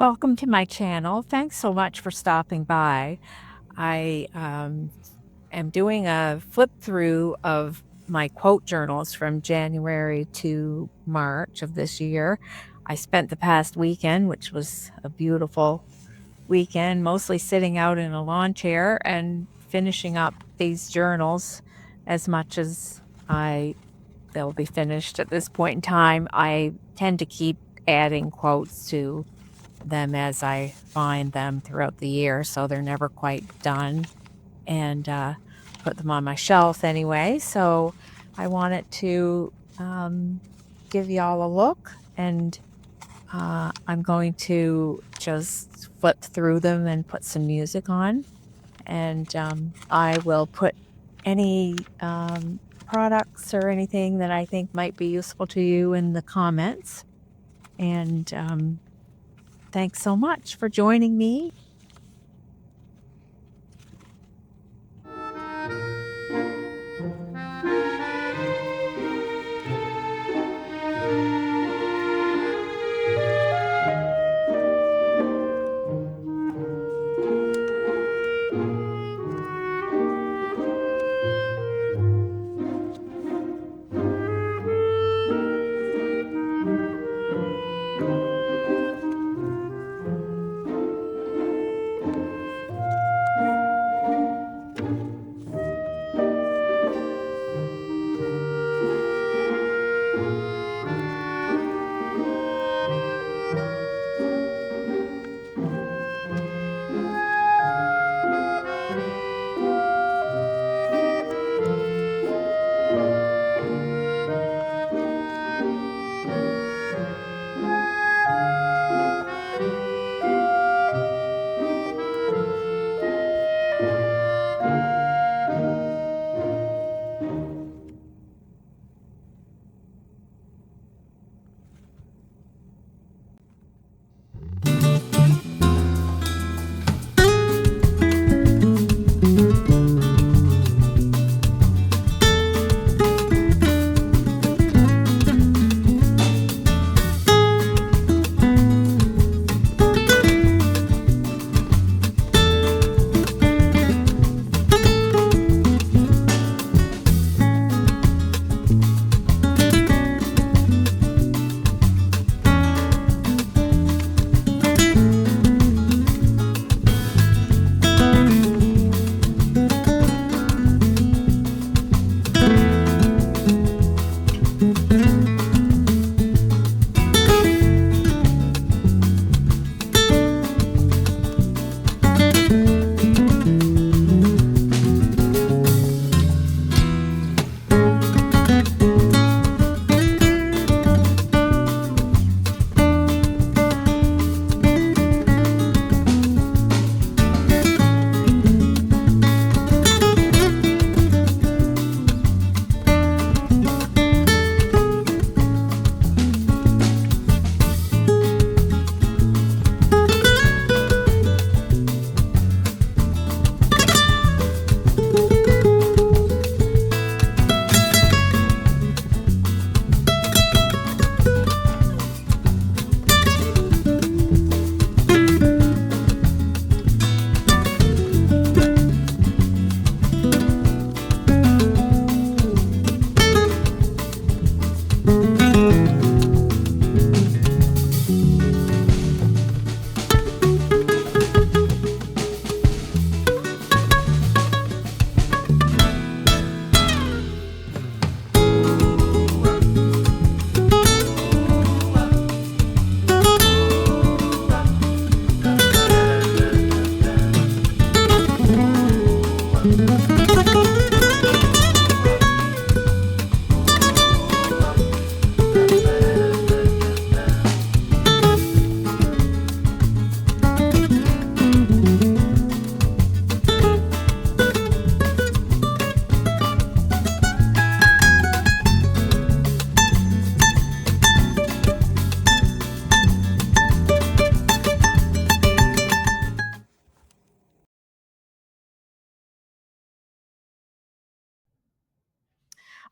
Welcome to my channel. Thanks so much for stopping by. I am doing a flip through of my quote journals from January to March of this year. I spent the past weekend, which was a beautiful weekend, mostly sitting out in a lawn chair and finishing up these journals as much as I they'll be finished at this point in time. I tend to keep adding quotes to them as I find them throughout the year, so they're never quite done, and, put them on my shelf anyway, so I wanted to, give y'all a look, and, I'm going to just flip through them and put some music on, and, I will put any, products or anything that I think might be useful to you in the comments, and, thanks so much for joining me.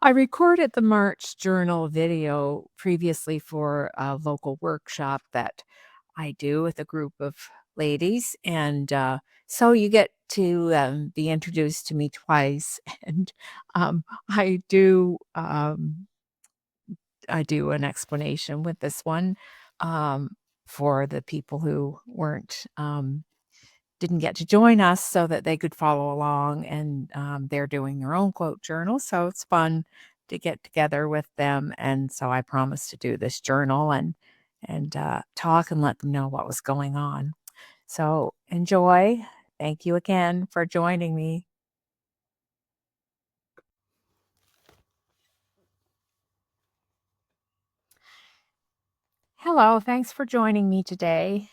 I recorded the March journal video previously for a local workshop that I do with a group of ladies, and so you get to be introduced to me twice, and um, I do um, I do an explanation with this one um, for the people who weren't didn't get to join us so that they could follow along, and they're doing their own quote journal, so it's fun to get together with them. And so I promised to do this journal and talk and let them know what was going on. So enjoy. Thank you again for joining me. Hello, thanks for joining me today.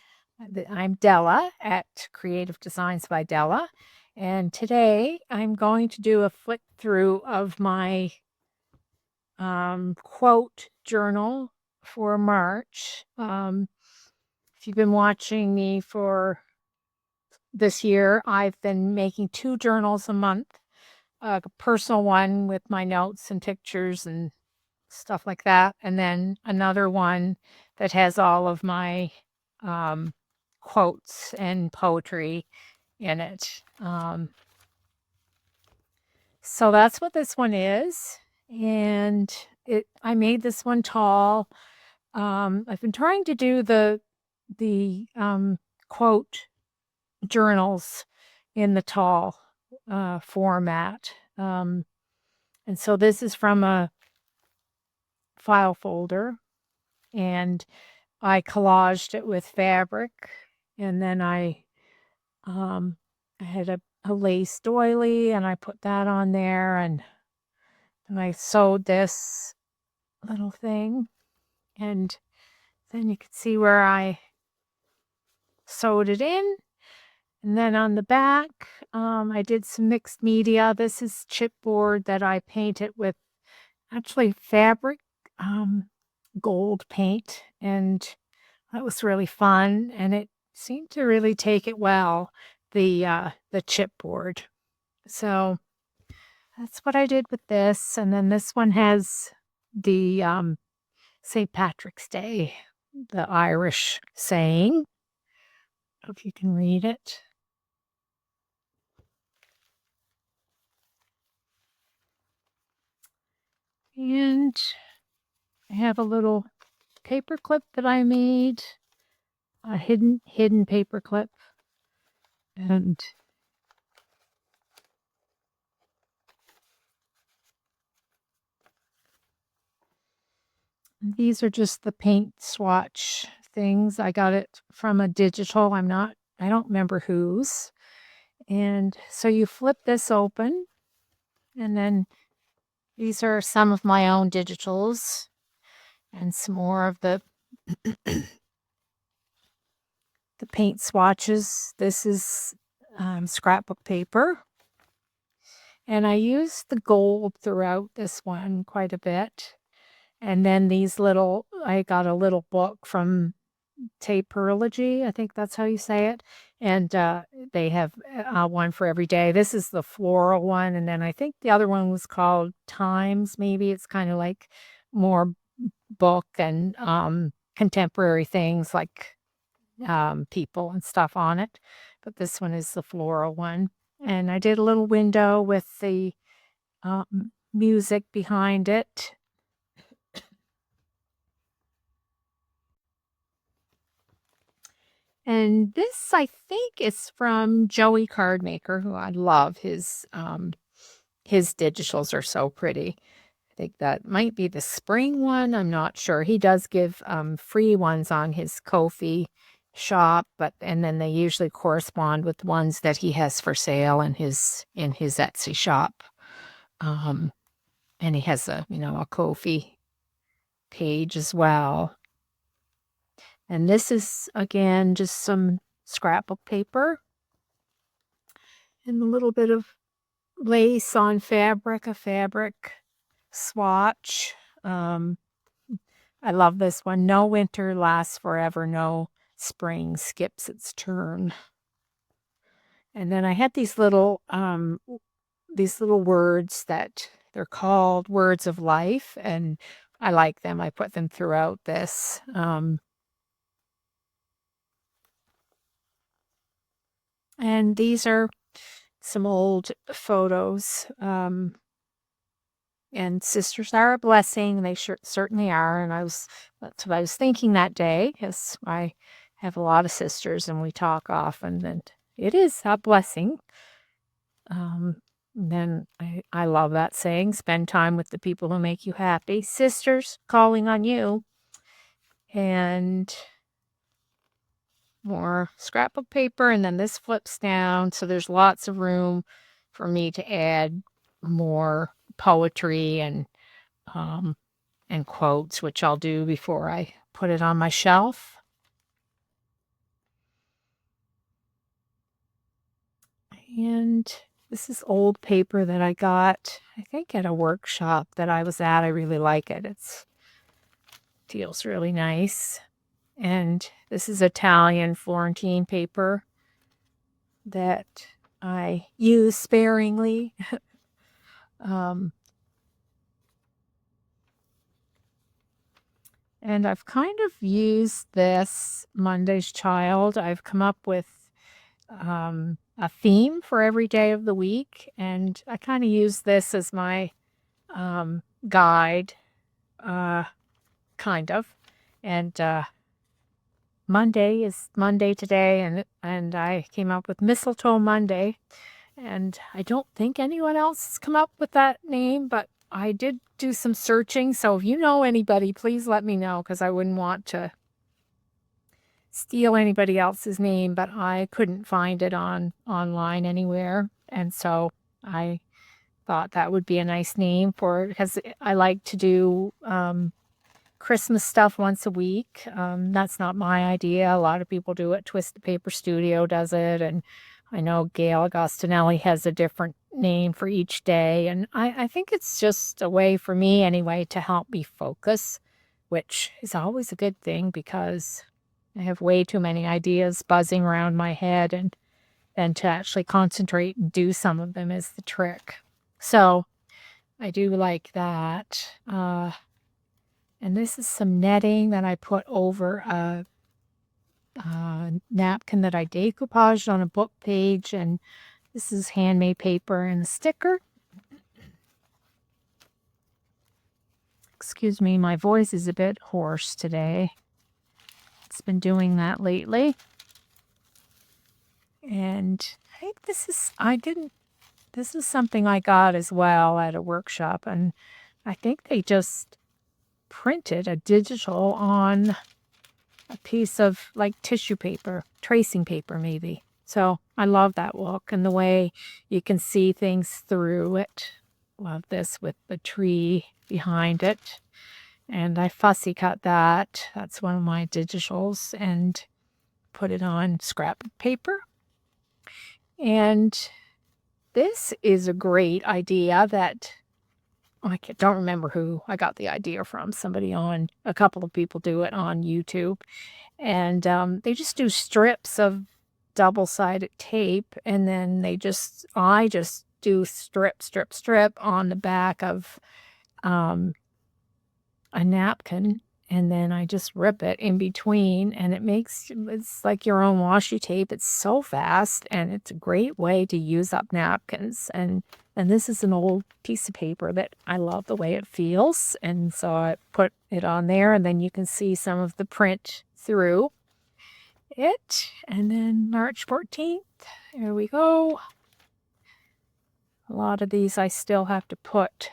I'm Della at Creative Designs by Della, and today I'm going to do a flick through of my quote journal for March. If you've been watching me for this year, I've been making 2 journals a month, a personal one with my notes and pictures and stuff like that, and then another one that has all of my um, quotes and poetry in it. So that's what this one is, and I made this one tall. I've been trying to do the quote journals in the tall format. And so this is from a file folder, and I collaged it with fabric, and then I had a lace doily, and I put that on there, and I sewed this little thing, and then you can see where I sewed it in. And then on the back, I did some mixed media. This is chipboard that I painted with actually fabric gold paint, and that was really fun. And it seemed to really take it well, the chipboard. So that's what I did with this. And then this one has the St. Patrick's Day, the Irish saying. Hope you can read it. And I have a little paper clip that I made, a hidden paper clip, and these are just the paint swatch things. I got it from a digital. I don't remember whose. And so you flip this open, and then these are some of my own digitals and some more of the paint swatches. This is scrapbook paper. And I used the gold throughout this one quite a bit. And then I got a little book from Tapeology, I think that's how you say it. And they have one for every day. This is the floral one. And then I think the other one was called Times, maybe. It's kind of like more book and contemporary things like people and stuff on it. But this one is the floral one. And I did a little window with the music behind it. And this, I think, is from Joey Cardmaker, who I love. His digitals are so pretty. I think that might be the spring one. I'm not sure. He does give free ones on his Ko-fi shop, and then they usually correspond with ones that he has for sale in his Etsy shop. And he has a Ko-fi page as well. And this is, again, just some scrapbook paper and a little bit of lace on fabric, a fabric swatch. I love this one. No winter lasts forever. No spring skips its turn. And then I had these little words that they're called words of life, and I like them. I put them throughout this. And these are some old photos. And sisters are a blessing. They certainly are. And that's what I was thinking that day, because I have a lot of sisters and we talk often, and it is a blessing. Then I love that saying, spend time with the people who make you happy. Sisters calling on you. And more scrapbook paper, and then this flips down, so there's lots of room for me to add more poetry um, and quotes, which I'll do before I put it on my shelf. And this is old paper that I got, I think, at a workshop that I was at. I really like it. It feels really nice. And this is Italian Florentine paper that I use sparingly. um, and I've kind of used this Monday's Child. I've come up with a theme for every day of the week, and I kind of use this as my guide, uh, kind of. And Monday is Monday today, and I came up with Mistletoe Monday. And I don't think anyone else has come up with that name, but I did do some searching. So if you know anybody, please let me know, because I wouldn't want to steal anybody else's name, but I couldn't find it online anywhere. And so I thought that would be a nice name for it, because I like to do Christmas stuff once a week. That's not my idea. A lot of people do it. Twisted Paper Studio does it, and I know Gail Agostinelli has a different name for each day. And I think it's just a way for me anyway to help me focus, which is always a good thing, because I have way too many ideas buzzing around my head, and then to actually concentrate and do some of them is the trick. So I do like that. And this is some netting that I put over a napkin that I decoupaged on a book page, and this is handmade paper and a sticker. Excuse me, my voice is a bit hoarse today. It's been doing that lately. And I think this is something I got as well at a workshop, and I think they just printed a digital on a piece of like tissue paper, tracing paper maybe. So I love that look and the way you can see things through it. Love this with the tree behind it. And I fussy cut that. That's one of my digitals, and put it on scrap paper. And this is a great idea that don't remember who I got the idea from. A couple of people do it on YouTube. And they just do strips of double-sided tape, and then I just do strip on the back of a napkin, and then I just rip it in between, and it's like your own washi tape. It's so fast, and it's a great way to use up napkins. And this is an old piece of paper that I love the way it feels, and so I put it on there, and then you can see some of the print through it. And then March 14th, there we go. A lot of these I still have to put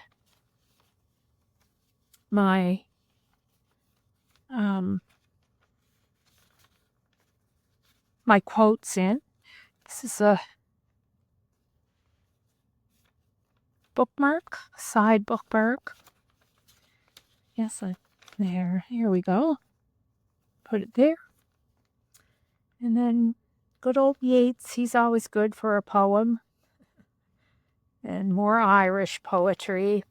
my my quotes in. This is a bookmark, side bookmark. Yes, here we go. Put it there. And then good old Yeats, he's always good for a poem. And more Irish poetry.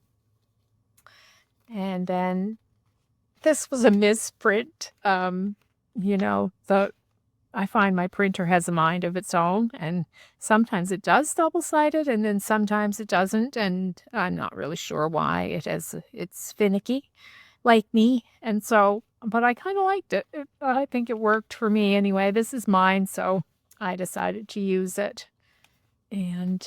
And then this was a misprint. I find my printer has a mind of its own, and sometimes it does double-sided, and then sometimes it doesn't, and I'm not really sure why. It's finicky, like me, and so, but I kind of liked it. I think it worked for me anyway. This is mine, so I decided to use it. And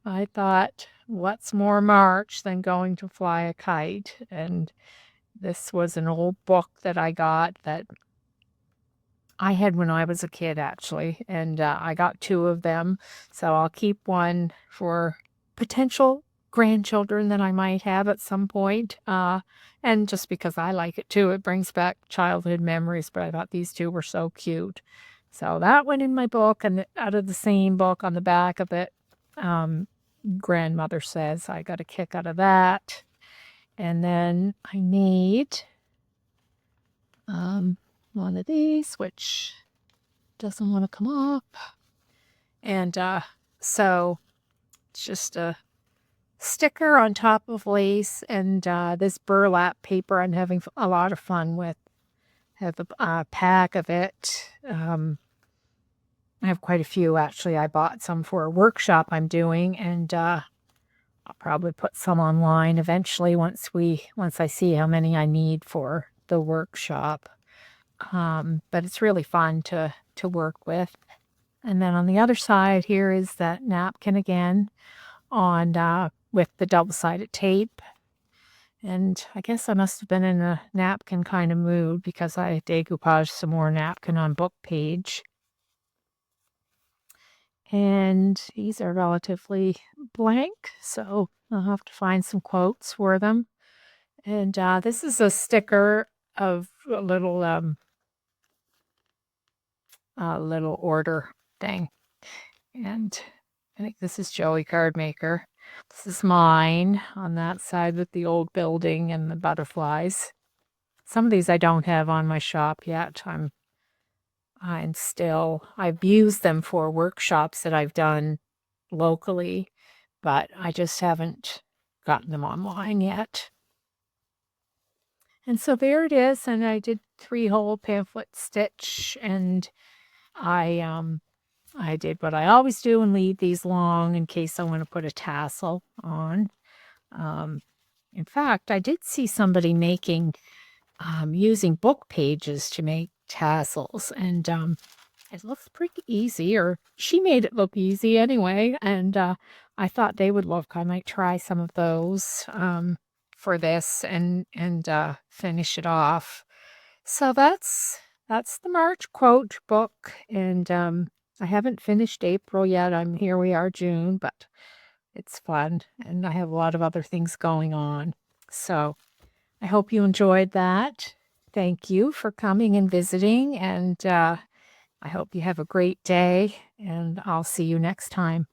I thought, what's more March than going to fly a kite? And this was an old book that I got that I had when I was a kid, actually, and I got two of them. So I'll keep one for potential grandchildren that I might have at some point. And just because I like it too, it brings back childhood memories. But I thought these two were so cute. So that went in my book, and out of the same book on the back of it, um, grandmother says I got a kick out of that. And then I made one of these, which doesn't want to come up. And so it's just a sticker on top of lace and this burlap paper I'm having a lot of fun with. I have a pack of it. I have quite a few, actually. I bought some for a workshop I'm doing, and I'll probably put some online eventually once I see how many I need for the workshop. But it's really fun to work with. And then on the other side here is that napkin again on with the double-sided tape. And I guess I must have been in a napkin kind of mood because I decoupaged some more napkin on book page. And these are relatively blank, so I'll have to find some quotes for them. And this is a sticker of a little order thing. And I think this is Joey Card Maker. This is mine on that side with the old building and the butterflies. Some of these I don't have on my shop yet. I've used them for workshops that I've done locally, but I just haven't gotten them online yet. And so there it is, and I did 3-hole pamphlet stitch, and I did what I always do and leave these long in case I want to put a tassel on. In fact, I did see somebody using book pages to make tassels, and it looks pretty easy, or she made it look easy anyway, and I thought they would look. I might try some of those for this and finish it off. So that's the March quote book, and I haven't finished April yet. Here we are June, but it's fun, and I have a lot of other things going on. So I hope you enjoyed that. Thank you for coming and visiting, and I hope you have a great day, and I'll see you next time.